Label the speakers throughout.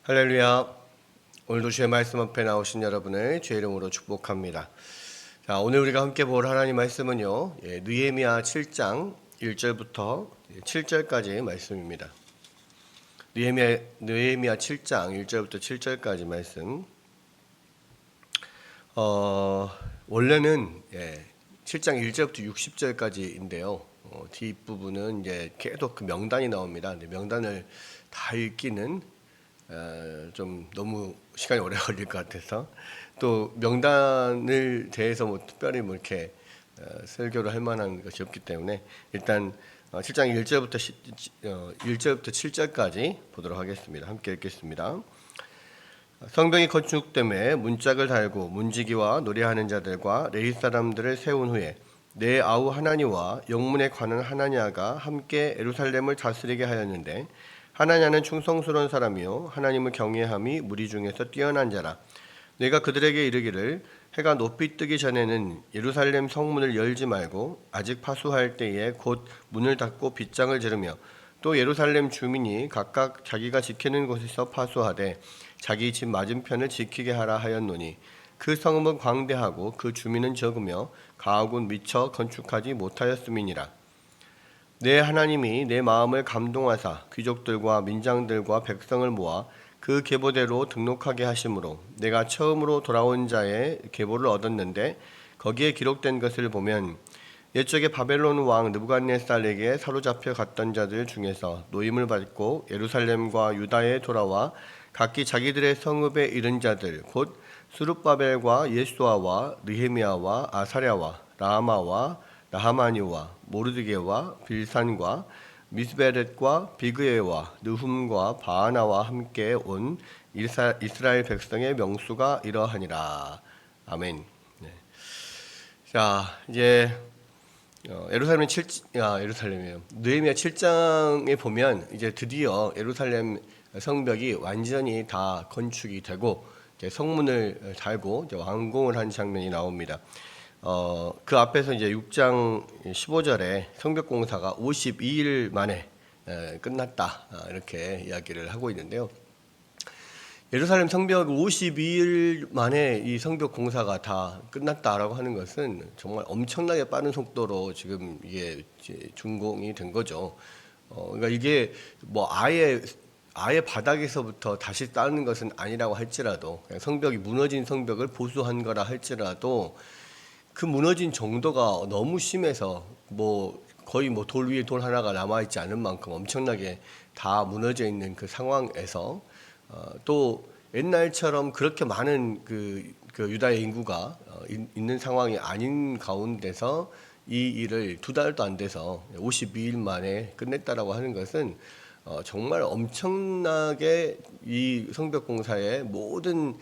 Speaker 1: 할렐루야. 오늘도 주의 말씀 앞에 나오신 여러분을 주의 이름으로 축복합니다. 자, 오늘 우리가 함께 볼 하나님 말씀은요, 느헤미야 7장 1절부터 7절까지 말씀입니다. 느헤미야 7장 1절부터 7절까지 말씀. 원래는 7장 1절부터 60절까지인데요. 뒷부분은 이제 계속 그 명단이 나옵니다. 근데 명단을 다 읽기는 좀 너무 시간이 오래 걸릴 것 같아서, 또 명단을 대해서 뭐 특별히 뭐 이렇게 설교를 할 만한 것이 없기 때문에 일단 7장 1절부터 7절까지 보도록 하겠습니다. 함께 읽겠습니다. 성벽이 건축됨에 문짝을 달고 문지기와 노래하는 자들과 레위 사람들을 세운 후에 내 아우 하나니와 영문에 관한 하나냐가 함께 예루살렘을 다스리게 하였는데, 하나냐는 충성스러운 사람이요 하나님을 경외함이 무리 중에서 뛰어난 자라. 내가 그들에게 이르기를 해가 높이 뜨기 전에는 예루살렘 성문을 열지 말고 아직 파수할 때에 곧 문을 닫고 빗장을 지르며, 또 예루살렘 주민이 각각 자기가 지키는 곳에서 파수하되 자기 집 맞은편을 지키게 하라 하였노니, 그 성읍은 광대하고 그 주민은 적으며 가옥은 미처 건축하지 못하였음이니라. 내 하나님이 내 마음을 감동하사 귀족들과 민장들과 백성을 모아 그 계보대로 등록하게 하심으로 내가 처음으로 돌아온 자의 계보를 얻었는데, 거기에 기록된 것을 보면 옛적에 바벨론 왕 느부갓네살에게 사로잡혀 갔던 자들 중에서 노임을 받고 예루살렘과 유다에 돌아와 각기 자기들의 성읍에 이른 자들 곧 스룹바벨과 예수아와 느헤미야와 아사랴와 라마와 나하마니와 모르드게와 빌산과 미스베렛과 비그에와 느훔과 바하나와 함께 온 이스라엘 백성의 명수가 이러하니라. 아멘. 네. 자, 이제 예루살렘이에요. 느헤미야 7장에 보면 이제 드디어 예루살렘 성벽이 완전히 다 건축이 되고 이제 성문을 달고 이제 완공을 한 장면이 나옵니다. 그 앞에서 이제 6장 15절에 성벽 공사가 52일 만에 끝났다, 이렇게 이야기를 하고 있는데요. 예루살렘 성벽 52일 만에 이 성벽 공사가 다 끝났다라고 하는 것은 정말 엄청나게 빠른 속도로 지금 이게 준공이 된 거죠. 그러니까 이게 뭐 아예 바닥에서부터 다시 쌓는 것은 아니라고 할지라도, 성벽이 무너진 성벽을 보수한 거라 할지라도 그 무너진 정도가 너무 심해서 뭐 거의 뭐 돌 위에 돌 하나가 남아있지 않은 만큼 엄청나게 다 무너져 있는 그 상황에서, 또 옛날처럼 그렇게 많은 그 유다의 인구가 있는 상황이 아닌 가운데서 이 일을 2달도 안 돼서 52일 만에 끝냈다라고 하는 것은 정말 엄청나게 이 성벽 공사의 모든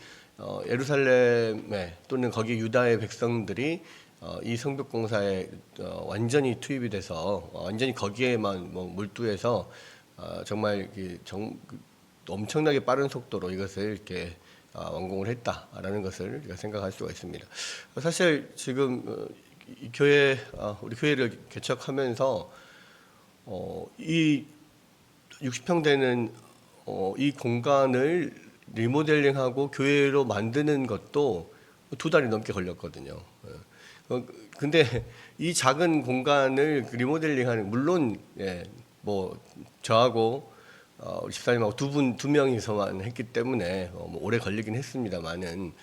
Speaker 1: 예루살렘에 또는 거기 유다의 백성들이 이 성벽 공사에 완전히 투입이 돼서 완전히 거기에만 뭐 몰두해서 정말 엄청나게 빠른 속도로 이것을 이렇게 완공을 했다라는 것을 우리가 생각할 수가 있습니다. 사실 지금 이 우리 교회를 개척하면서 이 60평 되는 이 공간을 리모델링하고 교회로 만드는 것도 2달이 넘게 걸렸거든요. 근데 이 작은 공간을 리모델링하는, 물론 뭐 저하고 우리 집사님하고 두 명이서만 했기 때문에 뭐 오래 걸리긴 했습니다만은,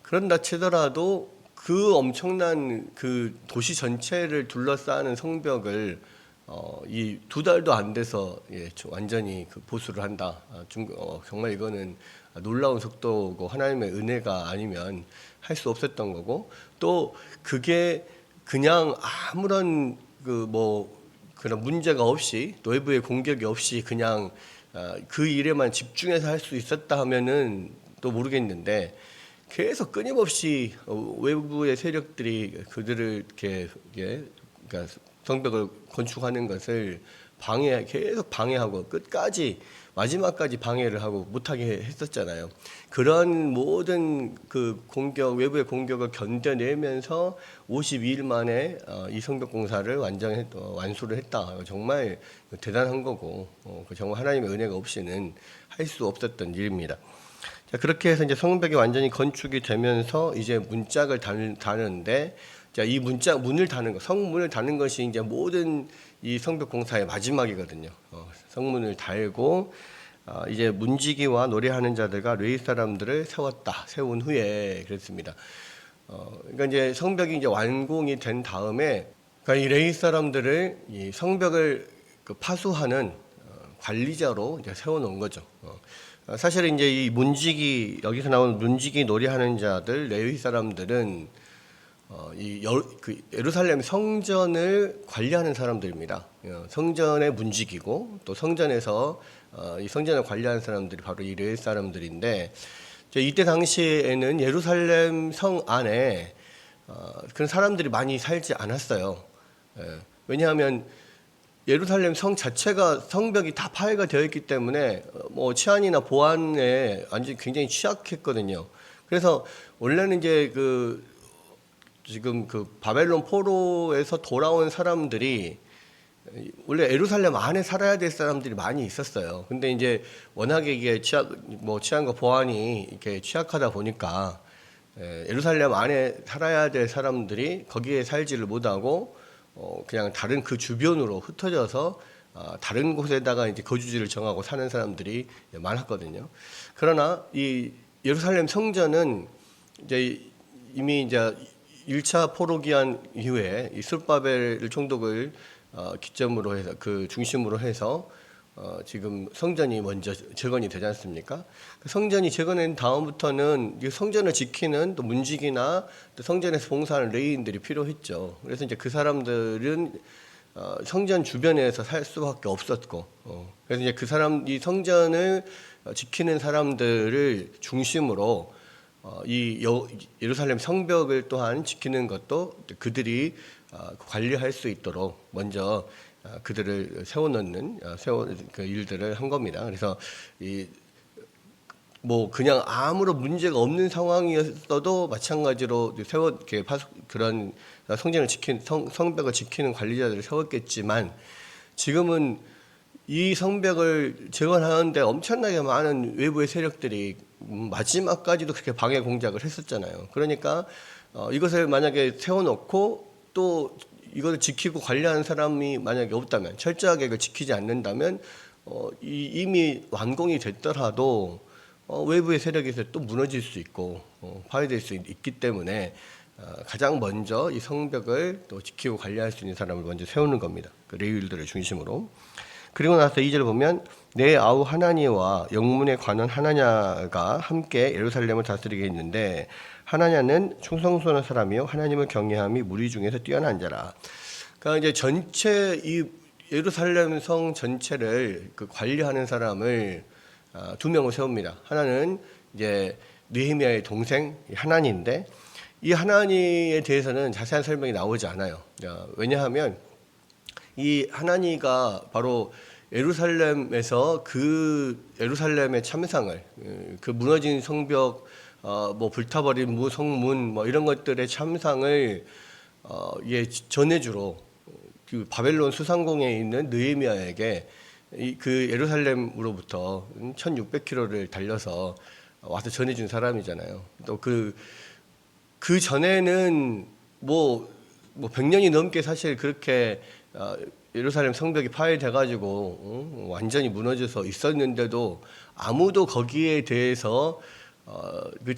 Speaker 1: 그런다 치더라도 그 엄청난 그 도시 전체를 둘러싸는 성벽을 이 2달도 안 돼서 완전히 그 보수를 한다. 정말 이거는 놀라운 속도고 하나님의 은혜가 아니면 할 수 없었던 거고, 또 그게 그냥 아무런 그런 문제가 없이, 외부의 공격이 없이 그냥 그 일에만 집중해서 할 수 있었다 하면은 또 모르겠는데, 계속 끊임없이 외부의 세력들이 그들을 이렇게 그러니까 성벽을 건축하는 것을 계속 방해하고 끝까지 마지막까지 방해를 하고 못하게 했었잖아요. 그런 모든 그 외부의 공격을 견뎌내면서 52일 만에 이 성벽 공사를 완수를 했다. 정말 대단한 거고, 정말 하나님의 은혜가 없이는 할 수 없었던 일입니다. 자, 그렇게 해서 이제 성벽이 완전히 건축이 되면서 이제 문짝을 다는데, 자, 이 문을 다는 거, 성문을 다는 것이 이제 모든 이 성벽 공사의 마지막이거든요. 성문을 달고 이제 문지기와 노래하는 자들과 레위 사람들을 세운 후에 그랬습니다. 그러니까 이제 성벽이 이제 완공이 된 다음에, 그러니까 이 레위 사람들을 이 성벽을 파수하는 관리자로 이제 세워놓은 거죠. 사실 이제 이 여기서 나온 문지기 노래하는 자들, 레위 사람들은 예루살렘 성전을 관리하는 사람들입니다. 성전의 문지기고 또 성전에서 이 성전을 관리하는 사람들이 바로 이 레위 사람들인데, 이때 당시에는 예루살렘 성 안에 그런 사람들이 많이 살지 않았어요. 왜냐하면 예루살렘 성 자체가 성벽이 다 파괴가 되어 있기 때문에 치안이나 보안에 굉장히 취약했거든요. 그래서 원래는 이제 지금 바벨론 포로에서 돌아온 사람들이 원래 예루살렘 안에 살아야 될 사람들이 많이 있었어요. 근데 이제 워낙에 이게 치안과 보안이 이렇게 취약하다 보니까 예루살렘 안에 살아야 될 사람들이 거기에 살지를 못하고 그냥 다른 그 주변으로 흩어져서 다른 곳에다가 이제 거주지를 정하고 사는 사람들이 많았거든요. 그러나 이 예루살렘 성전은 이제 이미 이제 1차 포로 기한 이후에 이 스룹바벨 총독을 기점으로 해서 중심으로 해서 지금 성전이 먼저 재건이 되지 않습니까? 성전이 재건된 다음부터는 이 성전을 지키는 또 문지기나 또 성전에서 봉사하는 레위인들이 필요했죠. 그래서 이제 그 사람들은 성전 주변에서 살 수밖에 없었고, 그래서 이제 이 성전을 지키는 사람들을 중심으로 예루살렘 성벽을 또한 지키는 것도 그들이 관리할 수 있도록 먼저 그들을 세워놓는 그 일들을 한 겁니다. 그래서 그냥 아무런 문제가 없는 상황이었어도 마찬가지로 그런 성벽을 지키는 관리자들을 세웠겠지만, 지금은 이 성벽을 재건하는데 엄청나게 많은 외부의 세력들이 마지막까지도 그렇게 방해 공작을 했었잖아요. 그러니까 이것을 만약에 세워놓고 또 이걸 지키고 관리하는 사람이 만약에 없다면, 철저하게 이걸 지키지 않는다면 이미 완공이 됐더라도 외부의 세력에서 또 무너질 수 있고 파괴될 수 있기 때문에 가장 먼저 이 성벽을 또 지키고 관리할 수 있는 사람을 먼저 세우는 겁니다. 그 레위인들을 중심으로. 그리고 나서 2절을 보면 내 아우 하나니와 영문에 관한 하나냐가 함께 예루살렘을 다스리게 했는데, 하나냐는 충성스러운 사람이요 하나님을 경외함이 무리 중에서 뛰어난 자라. 그러니까 이제 전체 이 예루살렘 성 전체를 관리하는 사람을 두 명을 세웁니다. 하나는 이제 느헤미야의 동생 하나니인데, 이 하나니에 대해서는 자세한 설명이 나오지 않아요. 왜냐하면 이 하나니가 바로 예루살렘에서 예루살렘의 참상을, 무너진 성벽, 불타버린 성문, 이런 것들의 참상을 전해주러 바벨론 수상궁에 있는 느헤미야에게 그 예루살렘으로부터 1600km를 달려서 와서 전해준 사람이잖아요. 또 그 전에는 100년이 넘게 사실 그렇게 예루살렘 성벽이 파괴돼가지고 완전히 무너져서 있었는데도 아무도 거기에 대해서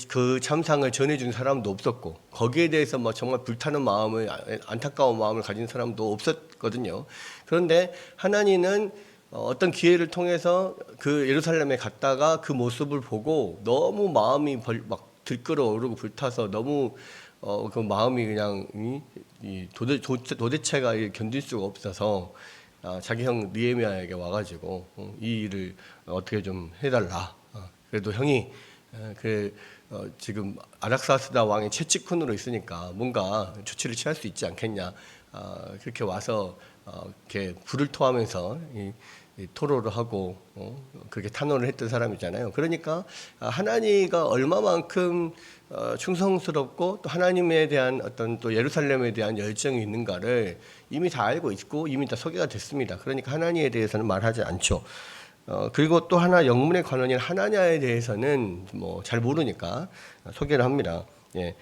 Speaker 1: 그 참상을 전해준 사람도 없었고, 거기에 대해서 정말 불타는 마음을, 안타까운 마음을 가진 사람도 없었거든요. 그런데 하나님은 어떤 기회를 통해서 그 예루살렘에 갔다가 그 모습을 보고 너무 마음이 들끓어오르고 불타서 너무 그 마음이 그냥 도대체가 견딜 수가 없어서 자기 형 느헤미야에게 와가지고 이 일을 어떻게 좀 해달라. 그래도 형이 지금 아락사스다 왕의 채찍훈으로 있으니까 뭔가 조치를 취할 수 있지 않겠냐. 그렇게 와서 이렇게 불을 토하면서 이 토로를 하고 그렇게 탄원을 했던 사람이잖아요. 그러니까 하나님과 얼마만큼 충성스럽고 또 하나님에 대한 어떤 또 예루살렘에 대한 열정이 있는가를 이미 다 알고 있고 이미 다 소개가 됐습니다. 그러니까 하나님에 대해서는 말하지 않죠. 그리고 또 하나 영문의 관원인 하나냐에 대해서는 뭐 잘 모르니까 소개를 합니다. 예.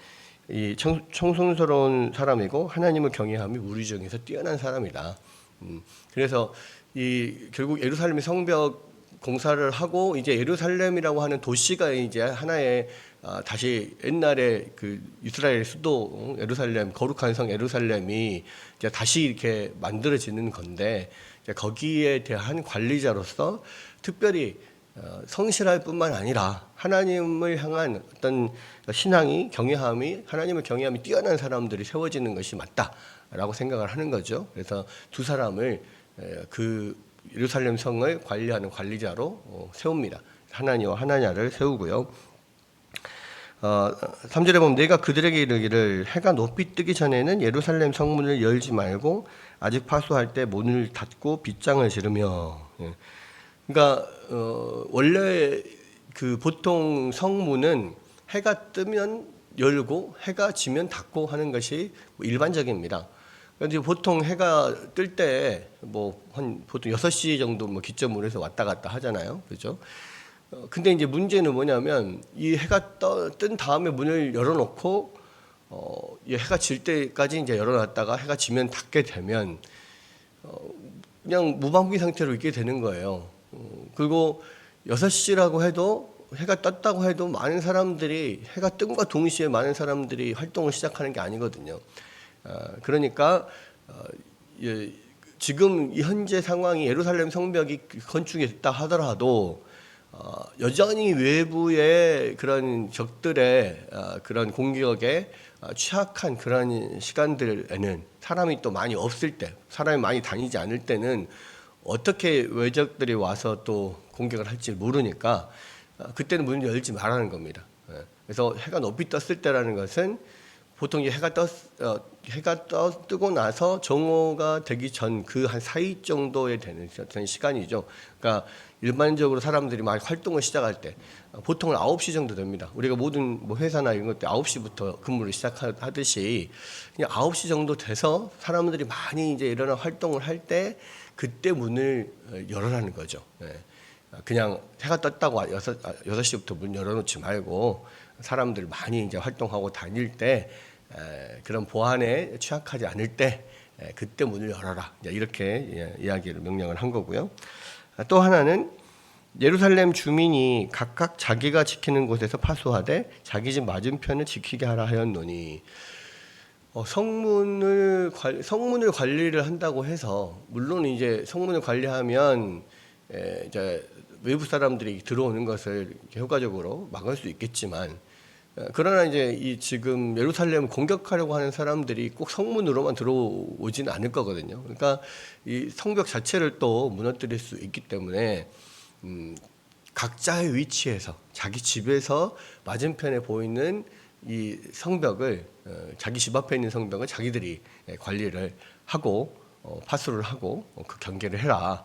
Speaker 1: 이 청순스러운 사람이고 하나님을 경외함이 우리 중에서 뛰어난 사람이다. 그래서 이 결국 예루살렘 성벽 공사를 하고 이제 예루살렘이라고 하는 도시가 이제 하나의 다시 옛날에 그 이스라엘 수도 예루살렘 거룩한 성 예루살렘이 이제 다시 이렇게 만들어지는 건데 이제 거기에 대한 관리자로서 특별히 성실할 뿐만 아니라 하나님을 향한 어떤 신앙이 경외함이 하나님을 경외함이 뛰어난 사람들이 세워지는 것이 맞다라고 생각을 하는 거죠. 그래서 두 사람을 그 예루살렘 성을 관리하는 관리자로 세웁니다. 하나니와 하나냐를 세우고요. 3절에 보면 내가 그들에게 이르기를 해가 높이 뜨기 전에는 예루살렘 성문을 열지 말고 아직 파수할 때 문을 닫고 빗장을 지르며. 그러니까 원래 그 보통 성문은 해가 뜨면 열고 해가 지면 닫고 하는 것이 일반적입니다. 그런데 보통 해가 뜰 때 뭐 한 보통 6시 정도 뭐 기점으로 해서 왔다 갔다 하잖아요. 그죠? 근데 이제 문제는 뭐냐면 이 해가 뜬 다음에 문을 열어놓고 이 해가 질 때까지 이제 열어놨다가 해가 지면 닫게 되면 그냥 무방비 상태로 있게 되는 거예요. 그리고 6시라고 해도 해가 떴다고 해도 많은 사람들이 해가 뜸과 동시에 많은 사람들이 활동을 시작하는 게 아니거든요. 그러니까 지금 이 현재 상황이 예루살렘 성벽이 건축이 됐다 하더라도 여전히 외부의 그런 적들의 그런 공격에 취약한 그런 시간들에는 사람이 또 많이 없을 때, 사람이 많이 다니지 않을 때는 어떻게 외적들이 와서 또 공격을 할지 모르니까 그때는 문을 열지 말라는 겁니다. 그래서 해가 높이 떴을 때라는 것은 보통 이 해가 뜨고 나서 정오가 되기 전 그 한 사이 정도에 되는 시간이죠. 그러니까 일반적으로 사람들이 막 활동을 시작할 때 보통은 9시 정도 됩니다. 우리가 모든 뭐 회사나 이런 것들 9시부터 근무를 시작하듯이 그냥 9시 정도 돼서 사람들이 많이 이제 일어나 활동을 할 때 그때 문을 열어라는 거죠. 그냥 해가 떴다고 6시부터 문 열어놓지 말고 사람들 많이 이제 활동하고 다닐 때 그런 보안에 취약하지 않을 때 그때 문을 열어라. 이렇게 이야기를 명령을 한 거고요. 또 하나는 예루살렘 주민이 각각 자기가 지키는 곳에서 파수하되 자기 집 맞은편을 지키게 하라 하였노니 성문을 관리를 한다고 해서 물론 이제 성문을 관리하면 이제 외부 사람들이 들어오는 것을 효과적으로 막을 수 있겠지만 그러나 이제 이 지금 예루살렘을 공격하려고 하는 사람들이 꼭 성문으로만 들어오지는 않을 거거든요. 그러니까 이 성벽 자체를 또 무너뜨릴 수 있기 때문에 각자의 위치에서 자기 집에서 맞은편에 보이는 이 성벽을 자기 집 앞에 있는 성벽을 자기들이 관리를 하고 파수를 하고 그 경계를 해라.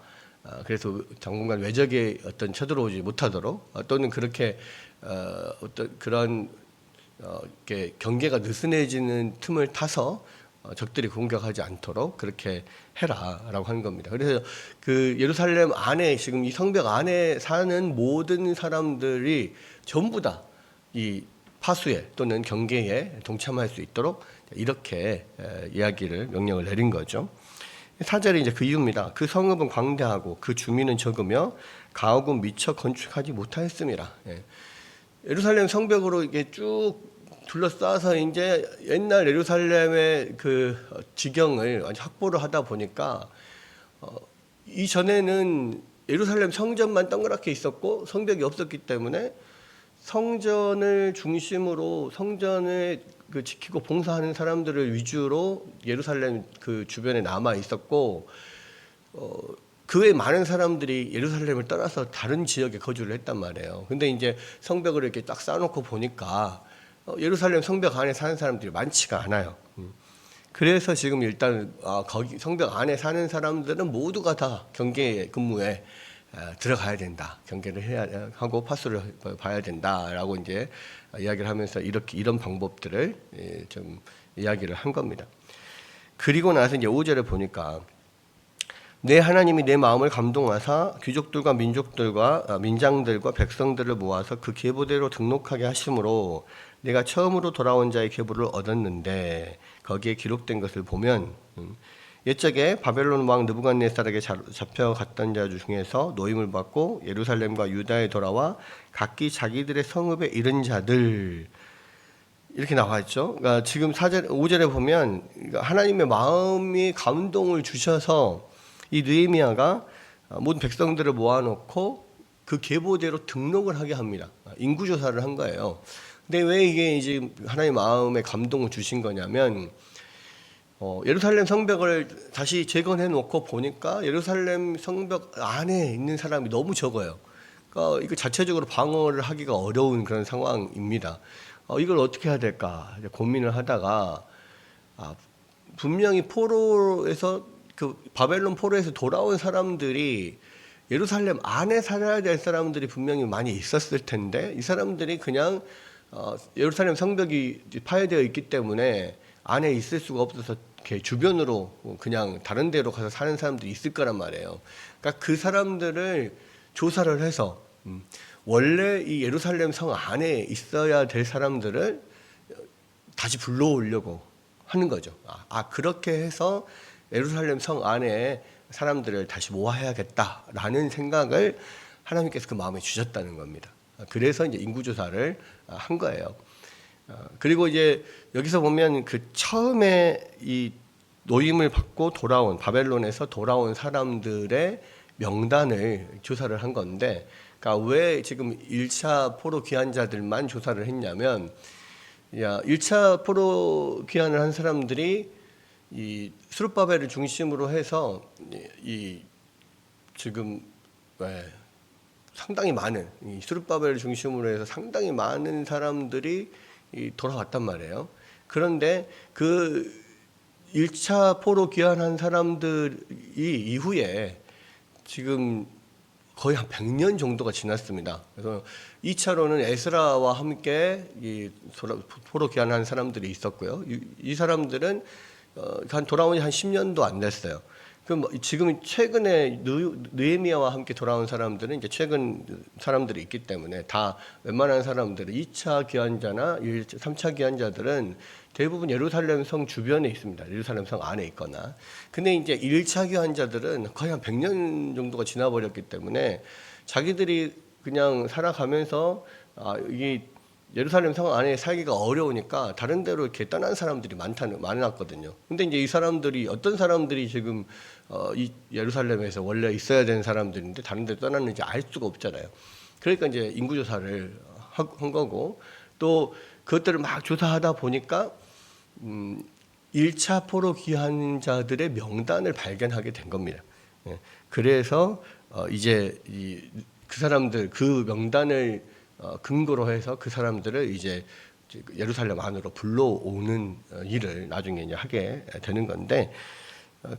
Speaker 1: 그래서 당분간 외적이 어떤 쳐들어오지 못하도록 또는 그렇게 어떤 그런 이렇게 경계가 느슨해지는 틈을 타서 적들이 공격하지 않도록 그렇게 해라라고 하는 겁니다. 그래서 그 예루살렘 안에 지금 이 성벽 안에 사는 모든 사람들이 전부 다 이 파수에 또는 경계에 동참할 수 있도록 이렇게 이야기를 명령을 내린 거죠. 4절이 이제 그 이유입니다. 그 성읍은 광대하고 그 주민은 적으며 가옥은 미처 건축하지 못하였습니다. 예루살렘 성벽으로 이게 쭉 둘러싸서 이제 옛날 예루살렘의 그 지경을 확보를 하다 보니까 이전에는 예루살렘 성전만 동그랗게 있었고 성벽이 없었기 때문에 성전을 중심으로 성전을 그 지키고 봉사하는 사람들을 위주로 예루살렘 그 주변에 남아 있었고 그 외 많은 사람들이 예루살렘을 떠나서 다른 지역에 거주를 했단 말이에요. 근데 이제 성벽을 이렇게 딱 쌓아놓고 보니까 예루살렘 성벽 안에 사는 사람들이 많지가 않아요. 그래서 지금 일단 거기 성벽 안에 사는 사람들은 모두가 다 경계 근무에 들어가야 된다. 경계를 해야 하고 파수를 봐야 된다라고 이제 이야기를 하면서 이런 방법들을 좀 이야기를 한 겁니다. 그리고 나서 이제 5절에 보니까 내 하나님이 내 마음을 감동하사 귀족들과 민족들과 민장들과 백성들을 모아서 그 계보대로 등록하게 하심으로 내가 처음으로 돌아온 자의 계보를 얻었는데 거기에 기록된 것을 보면 옛적에 바벨론 왕 느부갓네살에게 잡혀갔던 자 중에서 노임을 받고 예루살렘과 유다에 돌아와 각기 자기들의 성읍에 이른 자들 이렇게 나와 있죠. 그러니까 지금 5절에 보면 하나님의 마음이 감동을 주셔서 이 느헤미야가 모든 백성들을 모아놓고 그 계보대로 등록을 하게 합니다. 인구조사를 한 거예요. 근데 왜 이게 이제 하나님의 마음에 감동을 주신 거냐면 예루살렘 성벽을 다시 재건해 놓고 보니까 예루살렘 성벽 안에 있는 사람이 너무 적어요. 그러니까 이거 자체적으로 방어를 하기가 어려운 그런 상황입니다. 이걸 어떻게 해야 될까 고민을 하다가 분명히 포로에서 그 바벨론 포로에서 돌아온 사람들이 예루살렘 안에 살아야 될 사람들이 분명히 많이 있었을 텐데 이 사람들이 그냥 예루살렘 성벽이 파괴되어 있기 때문에 안에 있을 수가 없어서 이렇게 주변으로 그냥 다른 데로 가서 사는 사람들이 있을 거란 말이에요. 그러니까 그 사람들을 조사를 해서 원래 이 예루살렘 성 안에 있어야 될 사람들을 다시 불러오려고 하는 거죠. 그렇게 해서 예루살렘 성 안에 사람들을 다시 모아야겠다라는 생각을 하나님께서 그 마음에 주셨다는 겁니다. 그래서 이제 인구조사를 한 거예요. 그리고 이제 여기서 보면 그 처음에 이 노임을 받고 돌아온 바벨론에서 돌아온 사람들의 명단을 조사를 한 건데, 그러니까 왜 지금 1차 포로 귀환자들만 조사를 했냐면, 1차 포로 귀환을 한 사람들이 이 스룹바벨을 중심으로 해서 이 지금 상당히 많은 이 스룹바벨을 중심으로 해서 상당히 많은 사람들이 돌아왔단 말이에요. 그런데 그 1차 포로 귀환한 사람들이 이후에 지금 거의 한 100년 정도가 지났습니다. 그래서 2차로는 에스라와 함께 이 포로 귀환한 사람들이 있었고요. 이 사람들은 한 돌아온 지 한 10년도 안 됐어요. 그럼 지금 최근에 느헤미야와 함께 돌아온 사람들은 이제 최근 사람들이 있기 때문에 다 웬만한 사람들은 2차 귀환자나 3차 귀환자들은 대부분 예루살렘 성 주변에 있습니다. 예루살렘 성 안에 있거나. 근데 이제 1차 귀환자들은 거의 한 100년 정도가 지나버렸기 때문에 자기들이 그냥 살아가면서 이게 예루살렘 성 안에 살기가 어려우니까 다른 데로 이렇게 떠난 사람들이 많았거든요. 근데 이제 이 사람들이 어떤 사람들이 지금 이 예루살렘에서 원래 있어야 되는 사람들인데 다른 데 떠났는지 알 수가 없잖아요. 그러니까 이제 인구조사를 한 거고, 또 그것들을 막 조사하다 보니까 1차 포로 귀환자들의 명단을 발견하게 된 겁니다. 그래서 이제 그 사람들 그 명단을 근거로 해서 그 사람들을 이제 예루살렘 안으로 불러오는 일을 나중에 이제 하게 되는 건데,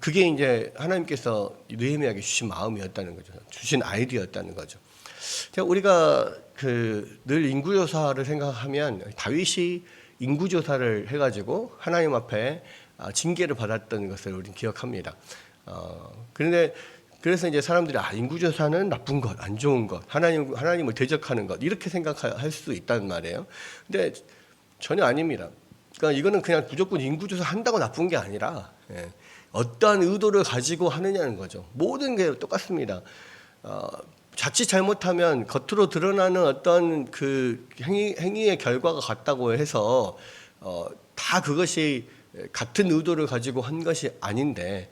Speaker 1: 그게 이제 하나님께서 느헤미야에게 주신 마음이었다는 거죠. 주신 아이디어였다는 거죠. 우리가 늘 인구조사를 생각하면 다윗이 인구조사를 해가지고 하나님 앞에 징계를 받았던 것을 우리는 기억합니다. 그런데 그래서 이제 사람들이 인구조사는 나쁜 것, 안 좋은 것, 하나님을 대적하는 것 이렇게 생각할 수 있단 말이에요. 근데 전혀 아닙니다. 그러니까 이거는 그냥 무조건 인구조사 한다고 나쁜 게 아니라 어떠한 의도를 가지고 하느냐는 거죠. 모든 게 똑같습니다. 자칫 잘못하면 겉으로 드러나는 어떤 그 행위의 결과가 같다고 해서 다 그것이 같은 의도를 가지고 한 것이 아닌데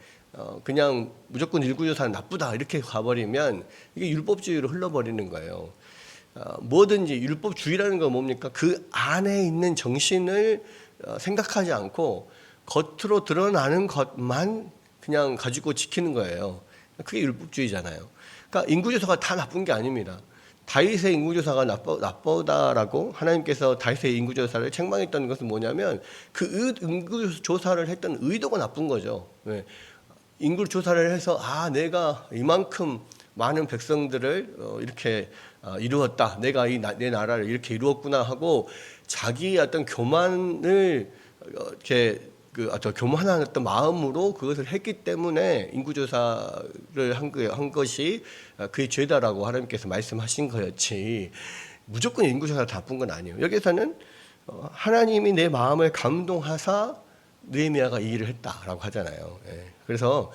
Speaker 1: 그냥 무조건 인구조사는 나쁘다 이렇게 가버리면 이게 율법주의로 흘러버리는 거예요. 뭐든지 율법주의라는 건 뭡니까? 그 안에 있는 정신을 생각하지 않고 겉으로 드러나는 것만 그냥 가지고 지키는 거예요. 그게 율법주의잖아요. 그러니까 인구조사가 다 나쁜 게 아닙니다. 다윗의 인구조사가 나쁘다라고 하나님께서 다윗의 인구조사를 책망했던 것은 뭐냐면 그 인구조사를 했던 의도가 나쁜 거죠. 네. 인구조사를 해서 내가 이만큼 많은 백성들을 이렇게 이루었다. 내가 내 나라를 이렇게 이루었구나 하고 자기의 어떤 교만을 이렇게 어떤 교만한 어떤 마음으로 그것을 했기 때문에 인구조사를 한 것이 그의 죄다라고 하나님께서 말씀하신 거였지 무조건 인구조사가 나쁜 건 아니에요. 여기서는 하나님이 내 마음을 감동하사 느헤미야가 이 일을 했다라고 하잖아요. 그래서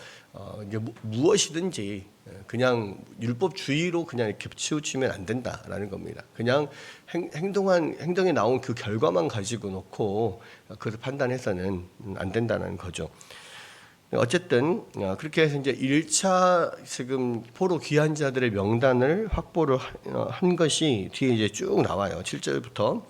Speaker 1: 이제 무엇이든지 그냥 율법주의로 그냥 이렇게 치우치면 안 된다라는 겁니다. 그냥 행동에 나온 그 결과만 가지고 놓고 그것을 판단해서는 안 된다는 거죠. 어쨌든 그렇게 해서 이제 1차 지금 포로 귀한 자들의 명단을 확보를 한 것이 뒤에 이제 쭉 나와요. 7절부터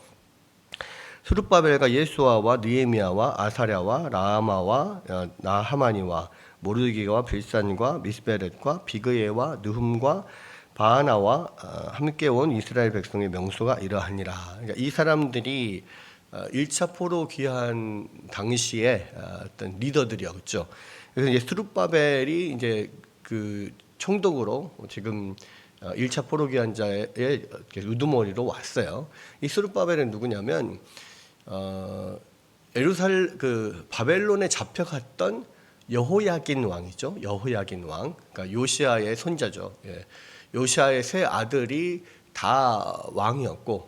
Speaker 1: 스룹바벨과 예수아와 느헤미야와 아사랴와 라하마와 나하마니와 모르드게와 빌산과 미스베렛과 비그예와 느훔과 바하나와 함께 온 이스라엘 백성의 명수가 이러하니라. 그러니까 이 사람들이 1차 포로 귀환 당시에 어떤 리더들이었죠. 그래서 이제 스룹바벨이 이제 그 총독으로 지금 1차 포로 귀환자의 우두머리로 왔어요. 이 스룹바벨은 누구냐면 바벨론에 잡혀갔던 여호야긴 왕이죠. 여호야긴 왕, 그러니까 요시아의 손자죠. 요시아의 세 아들이 다 왕이었고,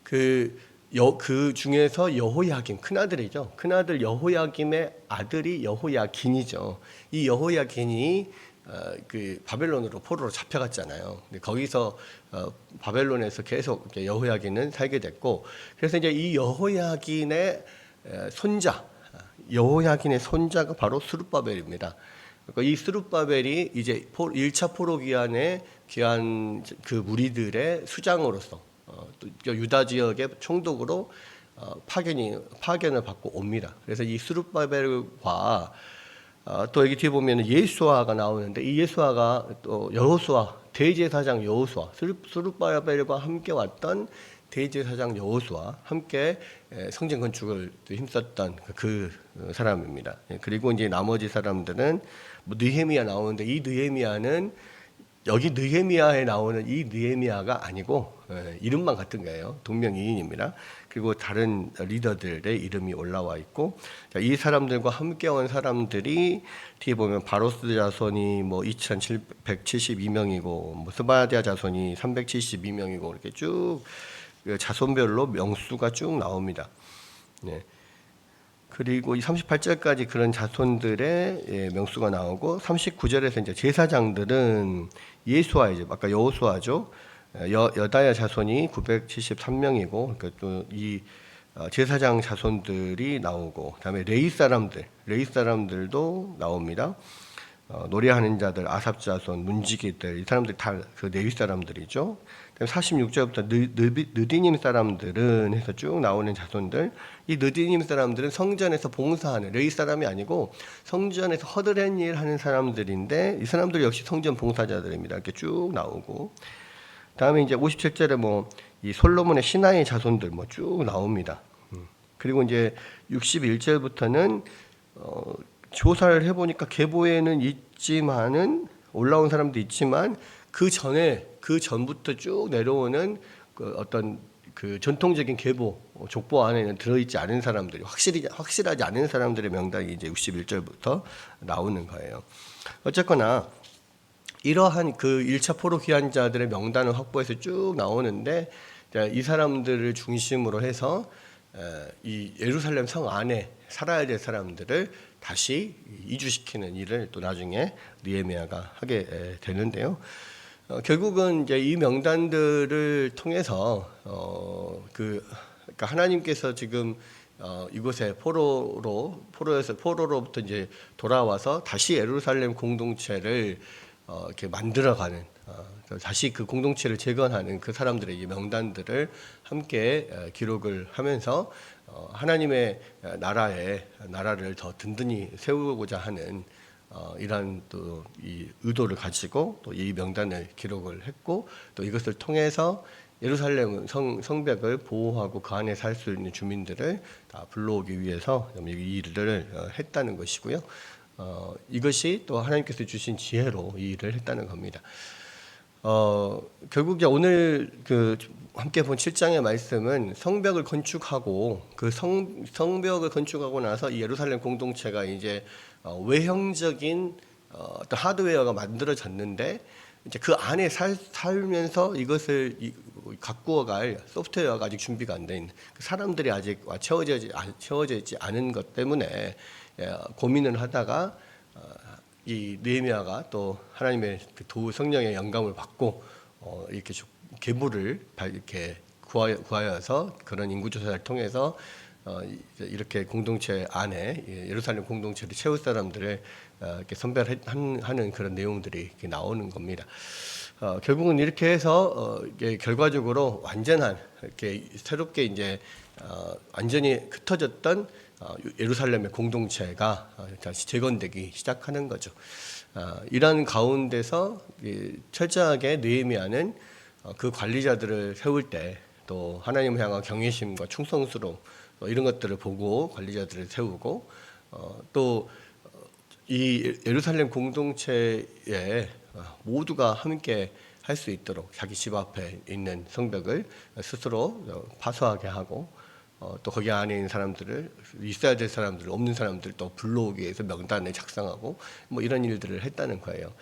Speaker 1: 그 중에서 여호야김 큰 아들이죠. 큰 아들 여호야김의 아들이 여호야긴이죠. 이 여호야긴이 그 바벨론으로 포로로 잡혀갔잖아요. 근데 거기서 바벨론에서 계속 여호야긴은 살게 됐고, 그래서 이제 이 여호야긴의 손자가 바로 스룹바벨입니다. 그러니까 이 스룹바벨이 이제 1차 포로 귀환의 귀환 그 무리들의 수장으로서 또 유다 지역의 총독으로 파견을 받고 옵니다. 그래서 이 스룹바벨과 또 여기 뒤에 보면 예수아가 나오는데 이 예수아가 또 여호수아 대제사장 여호수아 스룹바벨과 함께 왔던 대제사장 여호수아 함께 성전 건축을 힘썼던 그 사람입니다. 그리고 이제 나머지 사람들은 느헤미야 나오는데 이 느헤미야는 여기 느헤미야에 나오는 이 느헤미야가 아니고 이름만 같은 거예요. 동명이인입니다. 그리고 다른 리더들의 이름이 올라와 있고, 이 사람들과 함께 온 사람들이 뒤에 보면 바로스 자손이 뭐 2,772명이고 뭐 스바디아 자손이 372명이고 이렇게 쭉 자손별로 명수가 쭉 나옵니다. 네. 그리고 이 38절까지 그런 자손들의 명수가 나오고 39절에서 이제 제사장들은 예수아이죠. 아까 여호수아죠. 여다야 자손이 973명이고 그러니까 또 이 제사장 자손들이 나오고 그다음에 레위 사람들도 나옵니다. 노래하는 자들, 아삽 자손, 문지기들 이 사람들이 다 그 레위 사람들이죠. 46절부터 느디님 사람들은 해서 쭉 나오는 자손들. 이 느디님 사람들은 성전에서 봉사하는 레위 사람이 아니고 성전에서 허드렛 일 하는 사람들인데 이 사람들 역시 성전 봉사자들입니다. 이렇게 쭉 나오고 다음에 이제 57절에 뭐 이 솔로몬의 신하의 자손들 뭐 쭉 나옵니다. 그리고 이제 61절부터는 조사를 해보니까 계보에는 있지만은 올라온 사람도 있지만 그 전부터 쭉 내려오는 그 어떤 그 전통적인 계보 족보 안에는 들어있지 않은 사람들이 확실하지 않은 사람들의 명단이 이제 61절부터 나오는 거예요. 어쨌거나 이러한 그 1차 포로 귀환자들의 명단을 확보해서 쭉 나오는데 이 사람들을 중심으로 해서 이 예루살렘 성 안에 살아야 될 사람들을 다시 이주시키는 일을 또 나중에 느헤미야가 하게 되는데요. 결국은 이제 이 명단들을 통해서 그러니까 하나님께서 지금 이곳에 포로로부터 이제 돌아와서 다시 예루살렘 공동체를 이렇게 만들어가는 다시 그 공동체를 재건하는 그 사람들의 이 명단들을 함께 기록을 하면서 하나님의 나라를 더 든든히 세우고자 하는 이러한 또 이 의도를 가지고 또 이 명단을 기록을 했고 또 이것을 통해서 예루살렘 성벽을 보호하고 그 안에 살 수 있는 주민들을 다 불러오기 위해서 이 일을 했다는 것이고요. 이것이 또 하나님께서 주신 지혜로 이 일을 했다는 겁니다. 결국 이제 오늘 그 함께 본 7장의 말씀은 성벽을 건축하고 그 성벽을 건축하고 나서 이 예루살렘 공동체가 이제 외형적인 어떤 하드웨어가 만들어졌는데 이제 그 안에 살면서 이것을 가꾸어갈 소프트웨어가 아직 준비가 안 돼 있는 그 사람들이 아직 채워지지 않은 것 때문에 고민을 하다가 이 느헤미야가 또 하나님의 그 도우 성령의 영감을 받고 이렇게 계보를 이렇게 구하여서 그런 인구조사를 통해서 이렇게 공동체 안에 예루살렘 공동체를 채울 사람들을 이렇게 선별하는 그런 내용들이 이렇게 나오는 겁니다. 결국은 이렇게 해서 이게 결과적으로 완전한 이렇게 새롭게 이제 완전히 흩어졌던 예루살렘의 공동체가 다시 재건되기 시작하는 거죠. 이러한 가운데서 철저하게 느헤미야는 그 관리자들을 세울 때 또 하나님을 향한 경외심과 충성스러움 이런 것들을 보고 관리자들을 세우고 또 이 예루살렘 공동체에 모두가 함께 할 수 있도록 자기 집 앞에 있는 성벽을 스스로 파쇄하게 하고 또 거기 안에 있는 사람들을 있어야 될 사람들 없는 사람들 또 불러오기 위해서 명단을 작성하고 뭐 이런 일들을 했다는 거예요.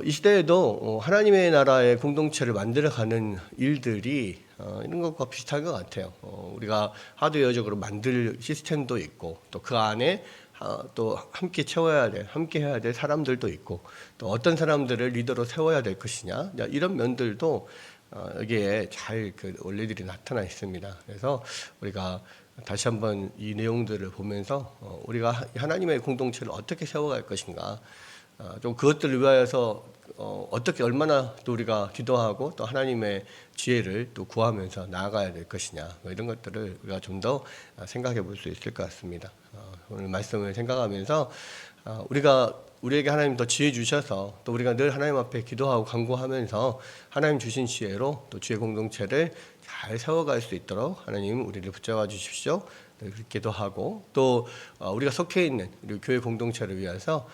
Speaker 1: 이 시대에도 하나님의 나라의 공동체를 만들어가는 일들이 이런 것과 비슷할 것 같아요. 우리가 하드웨어적으로 만들 시스템도 있고 또 그 안에 또 함께 채워야 될, 함께 해야 될 사람들도 있고 또 어떤 사람들을 리더로 세워야 될 것이냐 이런 면들도 여기에 잘 그 원리들이 나타나 있습니다. 그래서 우리가 다시 한번 이 내용들을 보면서 우리가 하나님의 공동체를 어떻게 세워갈 것인가 좀 그것들을 위하여서 어떻게 얼마나 또 우리가 기도하고 또 하나님의 지혜를 또 구하면서 나아가야 될 것이냐 이런 것들을 우리가 좀 더 생각해 볼 수 있을 것 같습니다. 오늘 말씀을 생각하면서 우리에게 하나님 더 지혜 주셔서 또 우리가 늘 하나님 앞에 기도하고 간구하면서 하나님 주신 지혜로 또 지혜 공동체를 잘 세워갈 수 있도록 하나님 우리를 붙잡아 주십시오. 그렇게 기도하고 또 우리가 속해 있는 우리 교회 공동체를 위해서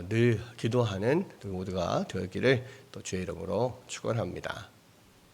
Speaker 1: 늘 기도하는 모두가 되었기를 또 주의 이름으로 축원합니다.